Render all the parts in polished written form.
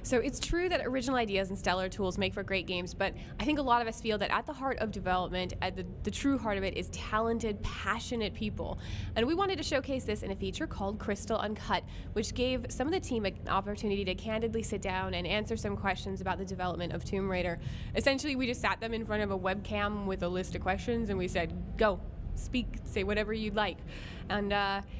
So it's true that original ideas and stellar tools make for great games, but I think a lot of us feel that at the heart of development, at the true heart of it, is talented, passionate people. And we wanted to showcase this in a feature called Crystal Uncut, which gave some of the team an opportunity to candidly sit down and answer some questions about the development of Tomb Raider. Essentially, we just sat them in front of a webcam with a list of questions and we said, go. Speak, say whatever you'd like. And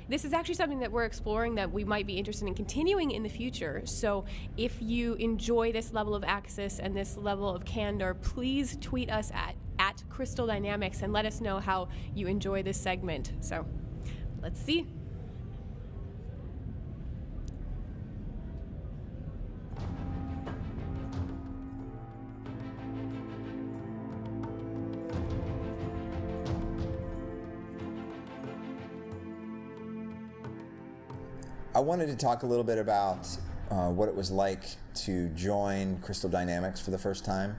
this is actually something that we're exploring that we might be interested in continuing in the future. So if you enjoy this level of access and this level of candor, please tweet us at Crystal Dynamics and let us know how you enjoy this segment. So let's see. I wanted to talk a little bit about what it was like to join Crystal Dynamics for the first time.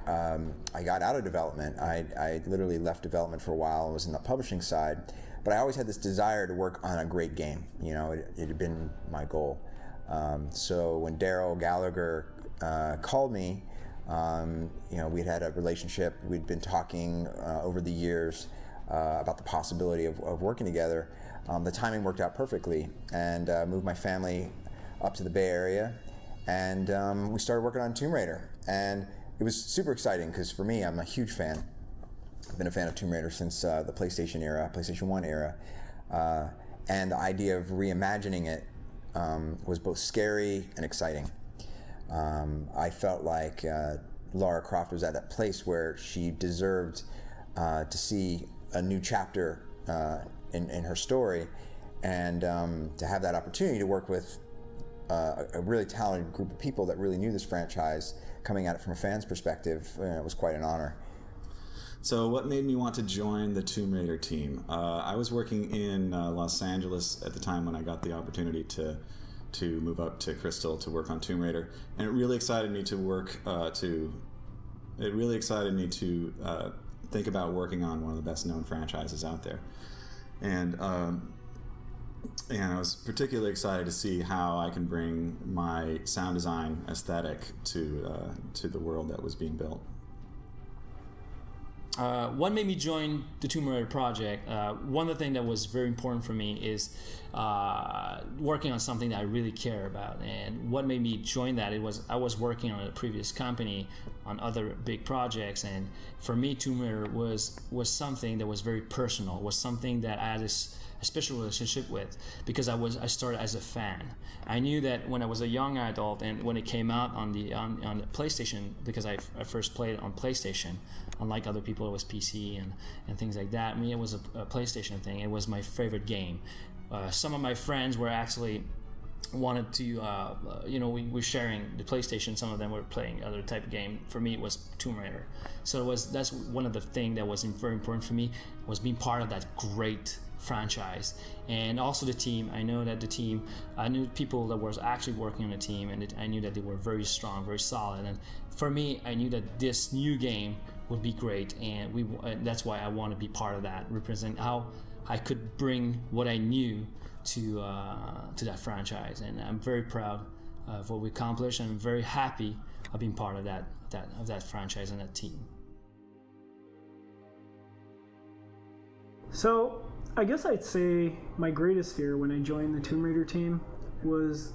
I got out of development. I literally left development for a while and was in the publishing side, but I always had this desire to work on a great game. You know, it had been my goal. So when Daryl Gallagher called me, you know, we'd had a relationship. We'd been talking over the years about the possibility of working together. The timing worked out perfectly, and moved my family up to the Bay Area, and we started working on Tomb Raider. And it was super exciting because for me, I'm a huge fan. I've been a fan of Tomb Raider since the PlayStation era, PlayStation 1 era, and the idea of reimagining it was both scary and exciting. I felt like Lara Croft was at that place where she deserved to see a new chapter in her story, and to have that opportunity to work with a really talented group of people that really knew this franchise, coming at it from a fan's perspective, it was quite an honor. So what made me want to join the Tomb Raider team? I was working in Los Angeles at the time when I got the opportunity to move up to Crystal to work on Tomb Raider, and it really excited me to think about working on one of the best known franchises out there. And I was particularly excited to see how I can bring my sound design aesthetic to the world that was being built. What made me join the Tomb Raider project, one of the things that was very important for me is working on something that I really care about. And what made me join that, I was working on a previous company on other big projects, and for me Tomb Raider was something that was very personal, was something that I had a special relationship with, because I started as a fan. I knew that when I was a young adult and when it came out on the PlayStation, because I first played it on PlayStation, unlike other people it was PC and things like that. I mean, it was a PlayStation thing. It was my favorite game. Some of my friends were actually wanted to, we were sharing the PlayStation. Some of them were playing other type of game. For me, it was Tomb Raider. So that's one of the things that was very important for me, was being part of that great franchise. And also the team. I know that the team, I knew people that was actually working on the team, and I knew that they were very strong, very solid. And for me, I knew that this new game would be great, and that's why I want to be part of that, represent how I could bring what I knew to that franchise. And I'm very proud of what we accomplished, and I'm very happy of being part of that franchise and that team. So I guess I'd say my greatest fear when I joined the Tomb Raider team was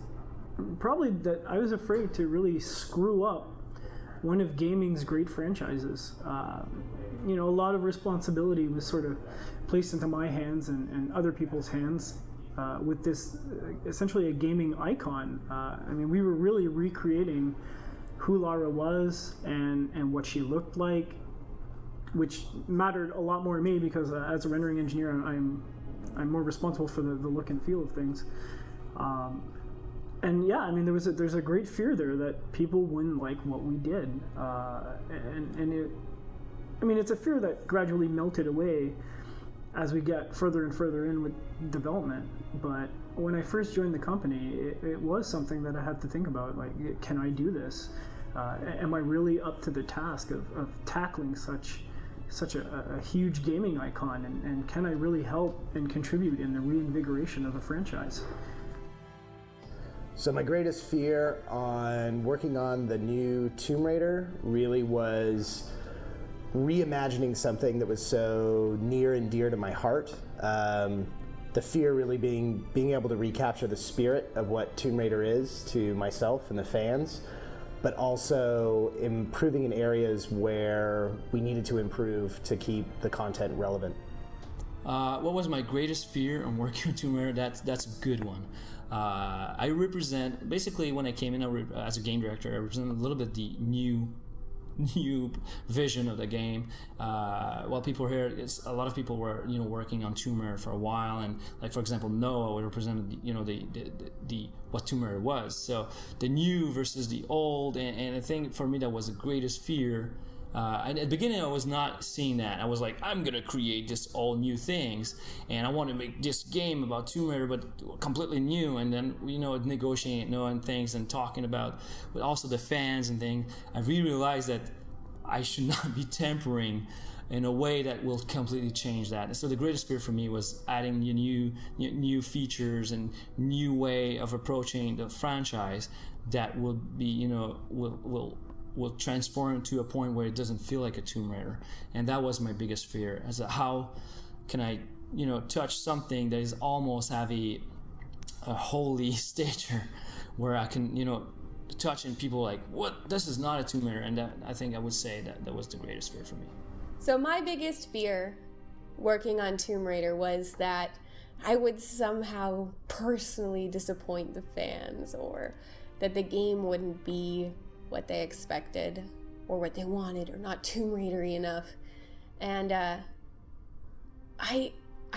probably that I was afraid to really screw up one of gaming's great franchises. A lot of responsibility was sort of placed into my hands and other people's hands with this essentially a gaming icon. We were really recreating who Lara was and what she looked like, which mattered a lot more to me because as a rendering engineer, I'm more responsible for the look and feel of things. There's a great fear there that people wouldn't like what we did, it's a fear that gradually melted away as we get further and further in with development. But when I first joined the company, it was something that I had to think about, like, can I do this? Am I really up to the task of tackling such a huge gaming icon, and can I really help and contribute in the reinvigoration of the franchise? So my greatest fear on working on the new Tomb Raider really was reimagining something that was so near and dear to my heart. The fear really being able to recapture the spirit of what Tomb Raider is to myself and the fans, but also improving in areas where we needed to improve to keep the content relevant. What was my greatest fear on working on Tomb Raider? That's a good one. I represent, basically when I came in as a game director, I represent a little bit the new vision of the game. While people here, a lot of people were working on Tomb Raider for a while, and like for example Noah would represent the what Tomb Raider was. So the new versus the old, and I think for me that was the greatest fear. At the beginning, I was not seeing that. I was like, I'm gonna create just all new things, and I want to make this game about Tomb Raider, but completely new. And then, negotiating, knowing things, and talking about, but also the fans and things. I really realized that I should not be tampering in a way that will completely change that. And so the greatest fear for me was adding new features and new way of approaching the franchise that will be, will transform to a point where it doesn't feel like a Tomb Raider. And that was my biggest fear, as how can I touch something that is almost have a holy stature where I can touch and people like, what, this is not a Tomb Raider. And that, I think I would say that was the greatest fear for me. So my biggest fear working on Tomb Raider was that I would somehow personally disappoint the fans, or that the game wouldn't be what they expected or what they wanted, or not Tomb Raider-y enough. And I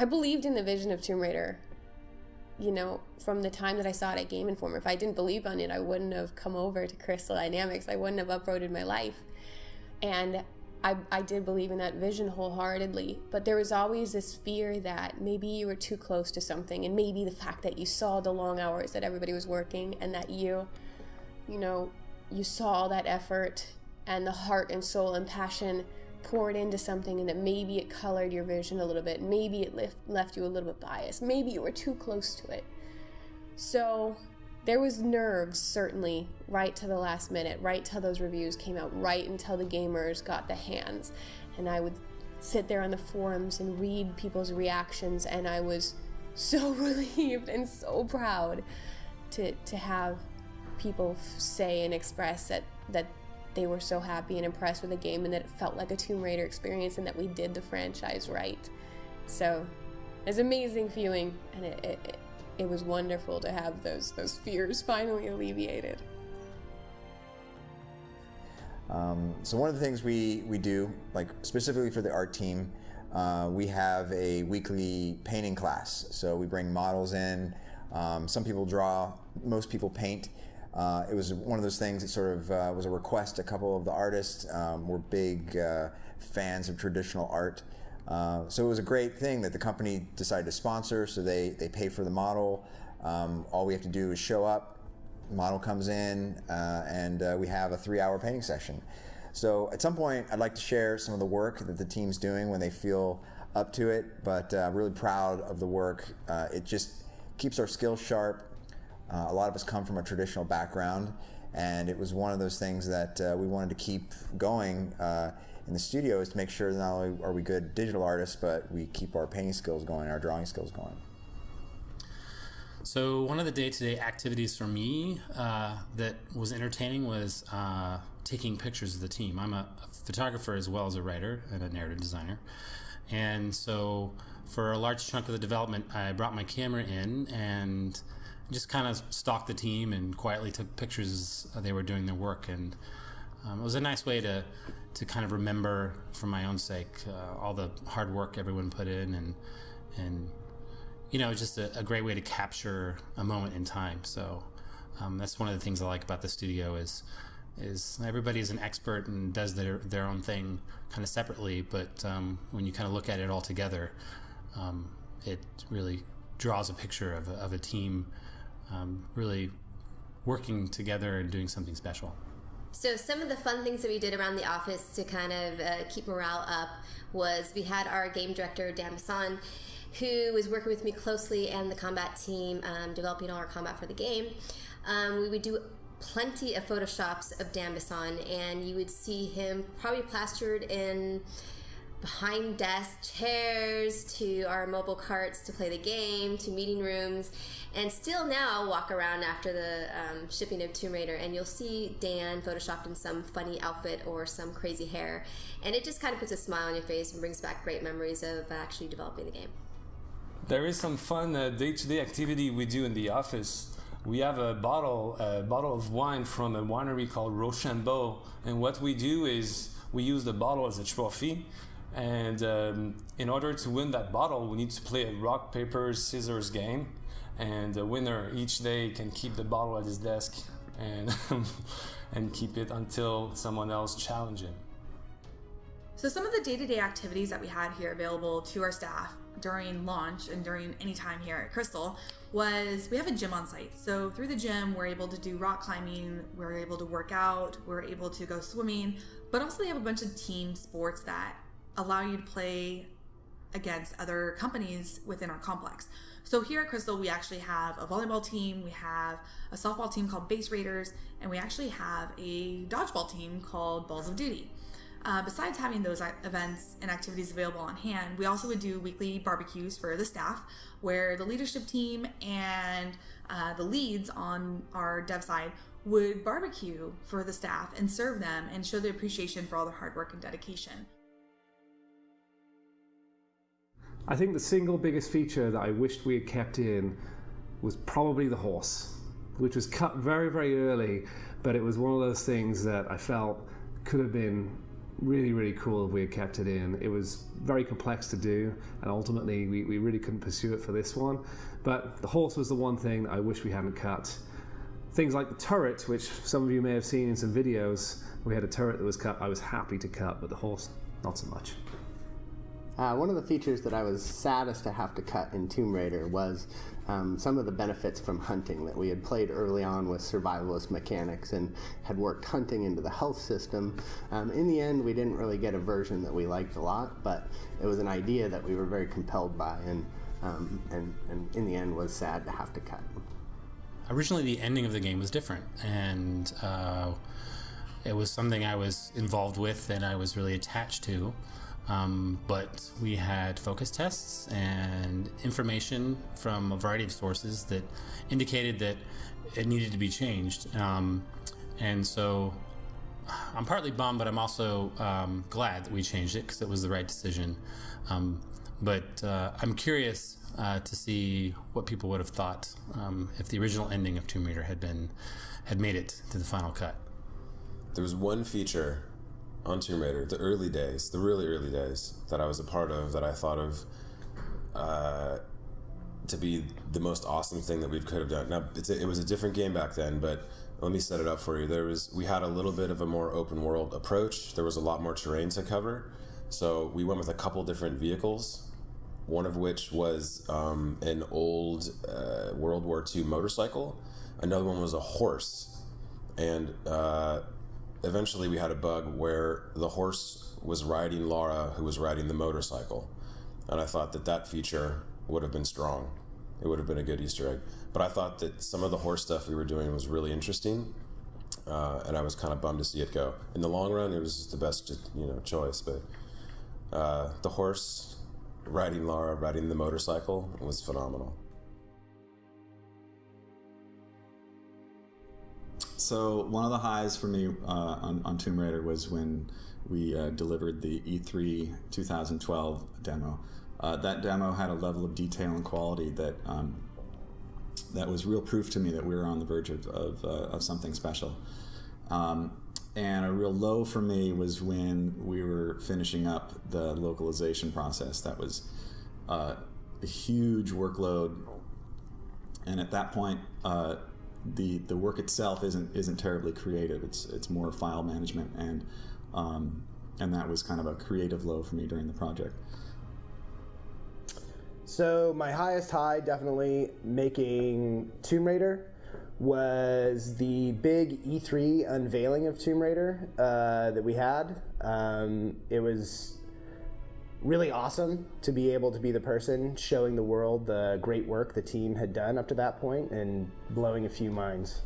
believed in the vision of Tomb Raider, from the time that I saw it at Game Informer. If I didn't believe on it, I wouldn't have come over to Crystal Dynamics. I wouldn't have uprooted my life. And I did believe in that vision wholeheartedly, but there was always this fear that maybe you were too close to something, and maybe the fact that you saw the long hours that everybody was working, and that you saw all that effort and the heart and soul and passion poured into something, and that maybe it colored your vision a little bit. Maybe it left you a little bit biased. Maybe you were too close to it. So there was nerves, certainly, right to the last minute, right till those reviews came out, right until the gamers got the hands. And I would sit there on the forums and read people's reactions, and I was so relieved and so proud to have people say and express that they were so happy and impressed with the game, and that it felt like a Tomb Raider experience, and that we did the franchise right. So it's an amazing feeling, and it was wonderful to have those fears finally alleviated. So one of the things we do, like specifically for the art team, we have a weekly painting class. So we bring models in. Some people draw, most people paint. It was one of those things that sort of was a request. A couple of the artists were big fans of traditional art. So it was a great thing that the company decided to sponsor, so they pay for the model. All we have to do is show up, the model comes in, and we have a 3-hour painting session. So at some point, I'd like to share some of the work that the team's doing when they feel up to it, but I'm really proud of the work. It just keeps our skills sharp. A lot of us come from a traditional background, and it was one of those things that we wanted to keep going in the studio, is to make sure that not only are we good digital artists, but we keep our painting skills going, our drawing skills going. So one of the day-to-day activities for me that was entertaining was taking pictures of the team. I'm a photographer as well as a writer and a narrative designer. And so for a large chunk of the development, I brought my camera in and just kind of stalked the team and quietly took pictures as they were doing their work. And it was a nice way to kind of remember, for my own sake, all the hard work everyone put in, and just a great way to capture a moment in time. So that's one of the things I like about the studio is everybody's an expert and does their own thing kind of separately, but when you kind of look at it all together, it really draws a picture of a team really working together and doing something special. So some of the fun things that we did around the office to kind of keep morale up was we had our game director, Dan Masson, who was working with me closely and the combat team, developing all our combat for the game. We would do plenty of photoshops of Dan Bisson, and you would see him probably plastered in behind desk chairs, to our mobile carts to play the game, to meeting rooms. And still now I'll walk around after the shipping of Tomb Raider, and you'll see Dan photoshopped in some funny outfit or some crazy hair, and it just kind of puts a smile on your face and brings back great memories of actually developing the game. There is some fun day-to-day activity we do in the office. We have a bottle of wine from a winery called Rochambeau, and what we do is we use the bottle as a trophy. And in order to win that bottle, we need to play a rock, paper, scissors game. And the winner each day can keep the bottle at his desk and keep it until someone else challenges him. So some of the day-to-day activities that we had here available to our staff during launch and during any time here at Crystal was we have a gym on site. So through the gym, we're able to do rock climbing, we're able to work out, we're able to go swimming, but also they have a bunch of team sports that allow you to play against other companies within our complex. So here at Crystal, we actually have a volleyball team, we have a softball team called Base Raiders, and we actually have a dodgeball team called Balls of Duty. Besides having those events and activities available on hand, we also would do weekly barbecues for the staff, where the leadership team and the leads on our dev side would barbecue for the staff and serve them and show their appreciation for all their hard work and dedication. I think the single biggest feature that I wished we had kept in was probably the horse, which was cut very, very early, but it was one of those things that I felt could have been really, really cool if we had kept it in. It was very complex to do, and ultimately we really couldn't pursue it for this one. But the horse was the one thing that I wish we hadn't cut. Things like the turret, which some of you may have seen in some videos, we had a turret that was cut, I was happy to cut, but the horse, not so much. One of the features that I was saddest to have to cut in Tomb Raider was some of the benefits from hunting that we had played early on with survivalist mechanics and had worked hunting into the health system. In the end, we didn't really get a version that we liked a lot, but it was an idea that we were very compelled by, and in the end was sad to have to cut. Originally, the ending of the game was different, and it was something I was involved with and I was really attached to. But we had focus tests and information from a variety of sources that indicated that it needed to be changed. And so I'm partly bummed, but I'm also glad that we changed it because it was the right decision. But I'm curious to see what people would have thought if the original ending of Tomb Raider had made it to the final cut. There was one feature on Tomb Raider, the early days, the really early days, that I was a part of, that I thought of to be the most awesome thing that we could have done. Now, it was a different game back then, but let me set it up for you. We had a little bit of a more open world approach. There was a lot more terrain to cover, so we went with a couple different vehicles, one of which was an old World War II motorcycle. Another one was a horse, and eventually we had a bug where the horse was riding Laura, who was riding the motorcycle. And I thought that feature would have been strong. It would have been a good Easter egg. But I thought that some of the horse stuff we were doing was really interesting. And I was kind of bummed to see it go. In the long run, it was just the best choice. But the horse riding Laura, riding the motorcycle was phenomenal. So one of the highs for me on Tomb Raider was when we delivered the E3 2012 demo. That demo had a level of detail and quality that was real proof to me that we were on the verge of something special. And a real low for me was when we were finishing up the localization process. That was a huge workload, and at that point, the work itself isn't terribly creative. It's more file management, and that was kind of a creative low for me during the project. So my highest high, definitely making Tomb Raider, was the big E3 unveiling of Tomb Raider that we had. It was really awesome to be able to be the person showing the world the great work the team had done up to that point and blowing a few minds.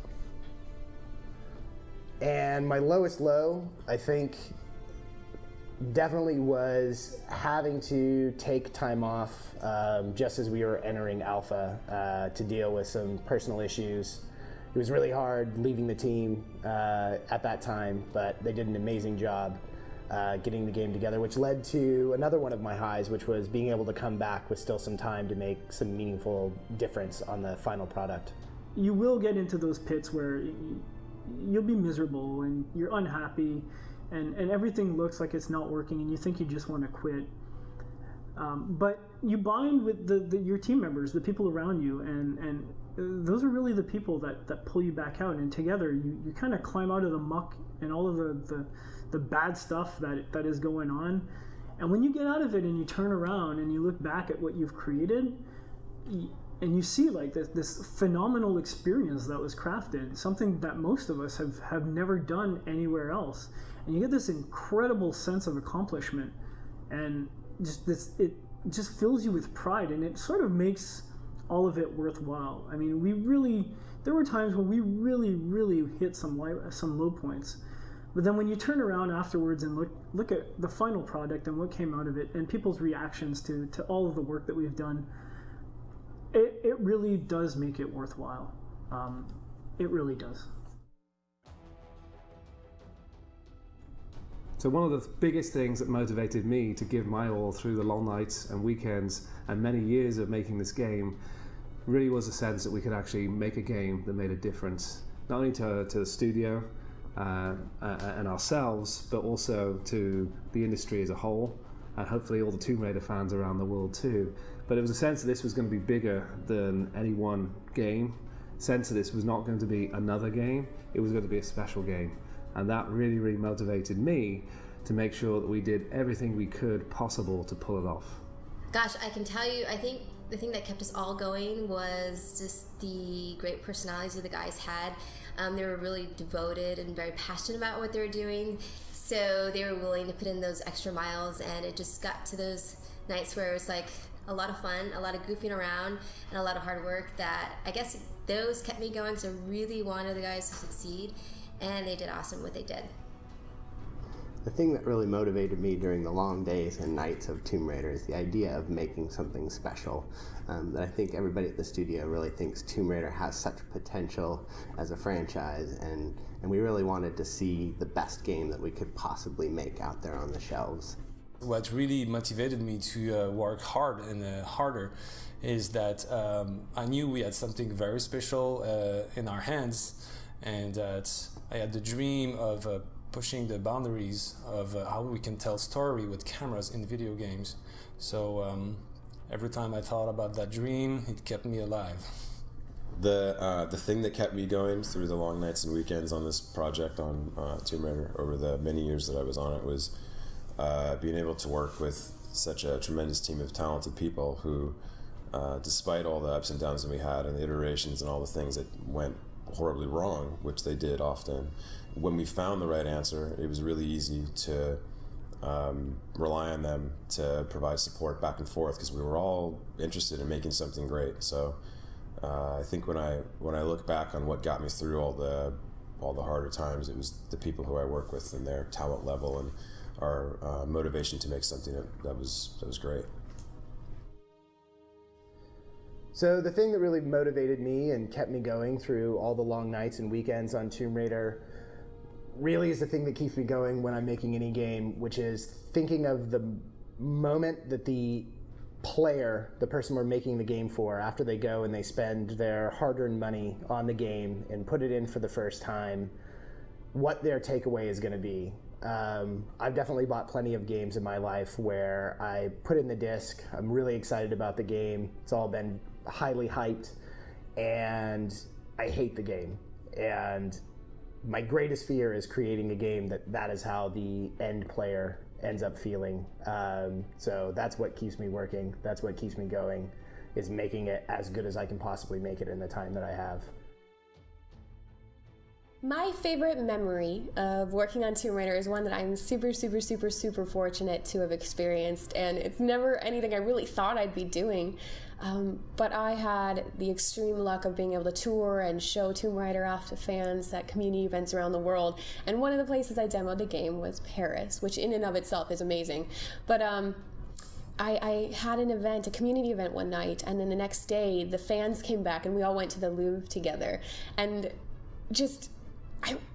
And my lowest low, I think, definitely was having to take time off just as we were entering alpha to deal with some personal issues. It was really hard leaving the team at that time, but they did an amazing job getting the game together, which led to another one of my highs, which was being able to come back with still some time to make some meaningful difference on the final product. You will get into those pits where you'll be miserable and you're unhappy and everything looks like it's not working and you think you just want to quit. But you bind with your team members, the people around you, and those are really the people that pull you back out, and together you kind of climb out of the muck and all of the bad stuff that is going on. And when you get out of it and you turn around and you look back at what you've created, and you see like this phenomenal experience that was crafted, something that most of us have never done anywhere else, and you get this incredible sense of accomplishment, and it just fills you with pride, and it sort of makes all of it worthwhile. I mean, there were times when we really hit some low points, but then when you turn around afterwards and look at the final product and what came out of it and people's reactions to all of the work that we've done, it really does make it worthwhile. It really does. So one of the biggest things that motivated me to give my all through the long nights and weekends and many years of making this game really was a sense that we could actually make a game that made a difference, not only to the studio and ourselves, but also to the industry as a whole, and hopefully all the Tomb Raider fans around the world too. But it was a sense that this was going to be bigger than any one game, sense that this was not going to be another game, it was going to be a special game. And that really motivated me to make sure that we did everything we could possible to pull it off. Gosh, I can tell you, I think the thing that kept us all going was just the great personalities that the guys had. They were really devoted and very passionate about what they were doing, so they were willing to put in those extra miles, and it just got to those nights where it was like a lot of fun, a lot of goofing around, and a lot of hard work that I guess those kept me going, because I really wanted the guys to succeed. And they did awesome what they did. The thing that really motivated me during the long days and nights of Tomb Raider is the idea of making something special. That I think everybody at the studio really thinks Tomb Raider has such potential as a franchise, and we really wanted to see the best game that we could possibly make out there on the shelves. What really motivated me to work hard and harder is that I knew we had something very special in our hands, and that I had the dream of pushing the boundaries of how we can tell story with cameras in video games. So every time I thought about that dream, it kept me alive. The thing that kept me going through the long nights and weekends on this project on Tomb Raider over the many years that I was on it was being able to work with such a tremendous team of talented people who, despite all the ups and downs that we had and the iterations and all the things that went horribly wrong, which they did often, when we found the right answer, it was really easy to rely on them to provide support back and forth, because we were all interested in making something great. So I think when I look back on what got me through all the harder times, it was the people who I work with and their talent level and our motivation to make something that was great. So the thing that really motivated me and kept me going through all the long nights and weekends on Tomb Raider really is the thing that keeps me going when I'm making any game, which is thinking of the moment that the player, the person we're making the game for, after they go and they spend their hard-earned money on the game and put it in for the first time, what their takeaway is going to be. I've definitely bought plenty of games in my life where I put in the disc, I'm really excited about the game, it's all been highly hyped, and I hate the game. And my greatest fear is creating a game that is how the end player ends up feeling. So that's what keeps me working, that's what keeps me going, is making it as good as I can possibly make it in the time that I have. My favorite memory of working on Tomb Raider is one that I'm super fortunate to have experienced, and it's never anything I really thought I'd be doing. But I had the extreme luck of being able to tour and show Tomb Raider off to fans at community events around the world. And one of the places I demoed the game was Paris, which in and of itself is amazing. But I had an event, a community event one night, and then the next day the fans came back and we all went to the Louvre together. And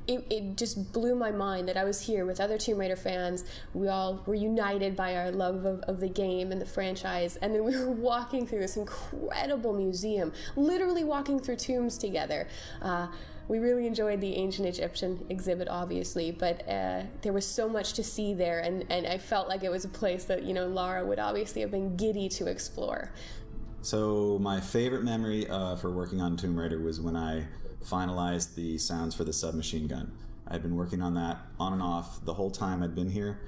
it just blew my mind that I was here with other Tomb Raider fans. We all were united by our love of the game and the franchise, and then we were walking through this incredible museum, literally walking through tombs together. We really enjoyed the ancient Egyptian exhibit, obviously, but there was so much to see there, and I felt like it was a place that, Lara would obviously have been giddy to explore. So my favorite memory for working on Tomb Raider was when I finalized the sounds for the submachine gun. I'd been working on that on and off the whole time I'd been here,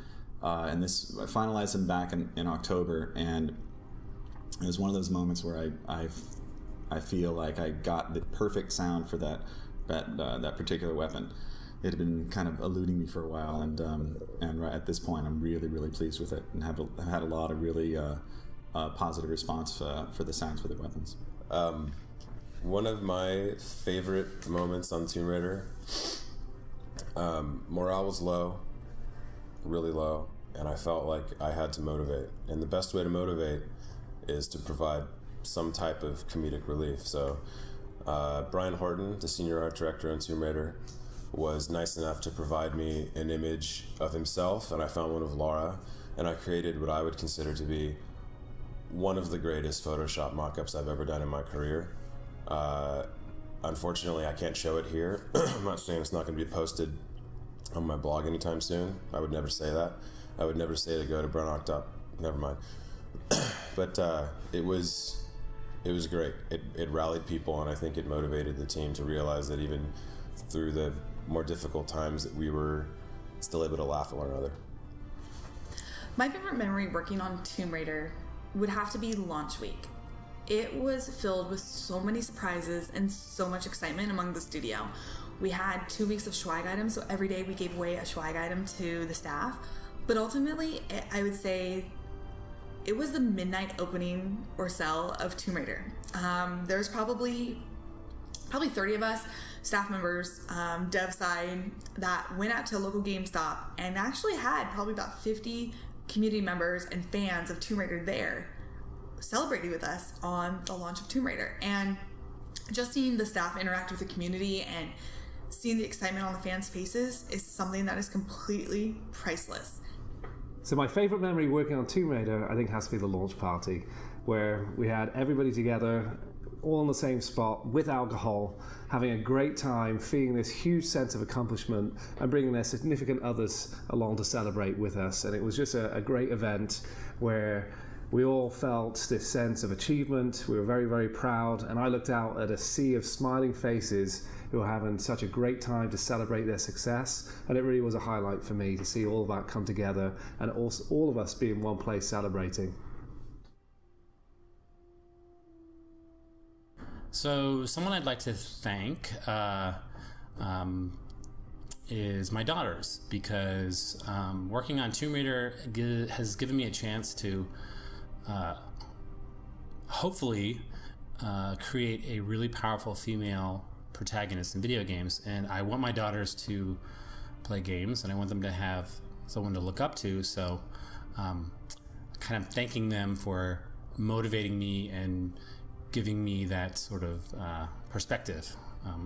and I finalized them back in October, and it was one of those moments where I feel like I got the perfect sound for that particular weapon. It had been kind of eluding me for a while, and right at this point I'm really pleased with it, and have had a lot of really positive response for the sounds for the weapons. One of my favorite moments on Tomb Raider, morale was low, really low, and I felt like I had to motivate. And the best way to motivate is to provide some type of comedic relief. So Brian Horton, the senior art director on Tomb Raider, was nice enough to provide me an image of himself, and I found one of Lara, and I created what I would consider to be one of the greatest Photoshop mock-ups I've ever done in my career. Unfortunately, I can't show it here. I'm not saying it's not going to be posted on my blog anytime soon. I would never say that. I would never say to go to Brunnock. Never mind. But it was great. It rallied people, and I think it motivated the team to realize that even through the more difficult times that we were still able to laugh at one another. My favorite memory working on Tomb Raider would have to be launch week. It was filled with so many surprises and so much excitement among the studio. We had 2 weeks of swag items, so every day we gave away a swag item to the staff. But ultimately, I would say it was the midnight opening or sell of Tomb Raider. There's probably 30 of us, staff members, dev side, that went out to a local GameStop and actually had probably about 50 community members and fans of Tomb Raider there celebrating with us on the launch of Tomb Raider. And just seeing the staff interact with the community and seeing the excitement on the fans' faces is something that is completely priceless. So my favorite memory working on Tomb Raider, I think, has to be the launch party, where we had everybody together, all in the same spot, with alcohol, having a great time, feeling this huge sense of accomplishment, and bringing their significant others along to celebrate with us. And it was just a great event where we all felt this sense of achievement. We were very proud, and I looked out at a sea of smiling faces who were having such a great time to celebrate their success, and it really was a highlight for me to see all of that come together and also all of us be in one place celebrating. So someone I'd like to thank is my daughters, because working on Tomb Raider has given me a chance to hopefully create a really powerful female protagonist in video games. And I want my daughters to play games, and I want them to have someone to look up to, so kind of thanking them for motivating me and giving me that sort of perspective.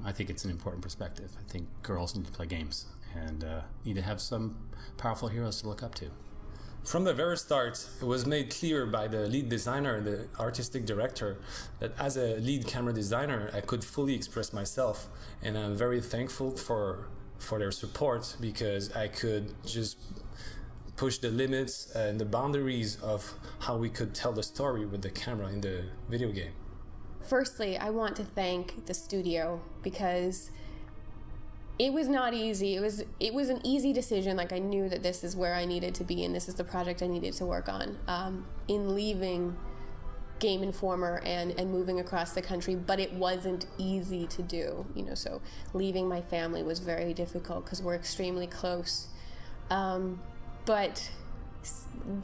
I think it's an important perspective. I think girls need to play games and need to have some powerful heroes to look up to. From the very start, it was made clear by the lead designer and the artistic director that as a lead camera designer, I could fully express myself, and I'm very thankful for their support, because I could just push the limits and the boundaries of how we could tell the story with the camera in the video game. Firstly, I want to thank the studio, because it was not easy. It was an easy decision. Like, I knew that this is where I needed to be and this is the project I needed to work on. In leaving Game Informer and moving across the country, but it wasn't easy to do, so leaving my family was very difficult because we're extremely close. But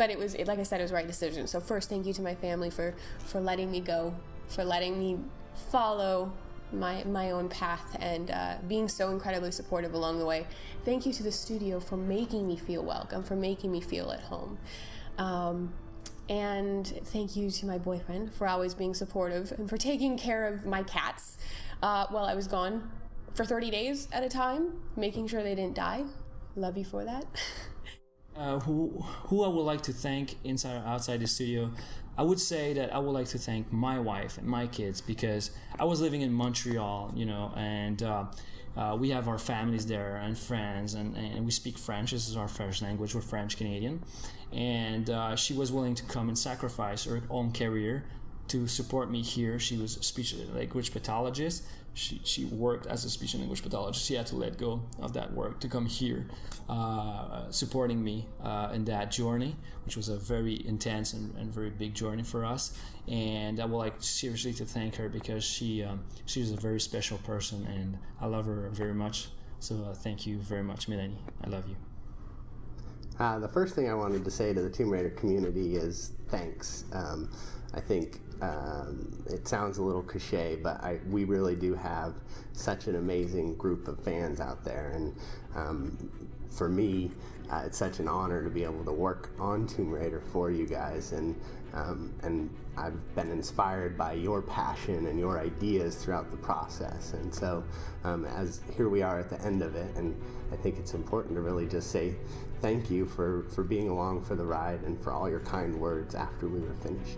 it was, like I said, it was the right decision. So first, thank you to my family for letting me go, for letting me follow my own path, and being so incredibly supportive along the way. Thank you to the studio for making me feel welcome, for making me feel at home. And thank you to my boyfriend for always being supportive and for taking care of my cats while I was gone for 30 days at a time, making sure they didn't die. Love you for that. Who I would like to thank inside or outside the studio, I would say that I would like to thank my wife and my kids, because I was living in Montreal, and we have our families there and friends, and we speak French. This is our first language. We're French Canadian. And she was willing to come and sacrifice her own career to support me here. She was a speech and language pathologist. She worked as a speech and language pathologist. She had to let go of that work to come here, supporting me in that journey, which was a very intense and very big journey for us. And I would like seriously to thank her, because she is a very special person, and I love her very much. So thank you very much, Melanie. I love you. The first thing I wanted to say to the Tomb Raider community is thanks. I think it sounds a little cliche, but we really do have such an amazing group of fans out there, and for me, it's such an honor to be able to work on Tomb Raider for you guys, and I've been inspired by your passion and your ideas throughout the process, and so as here we are at the end of it, and I think it's important to really just say thank you for being along for the ride and for all your kind words after we were finished.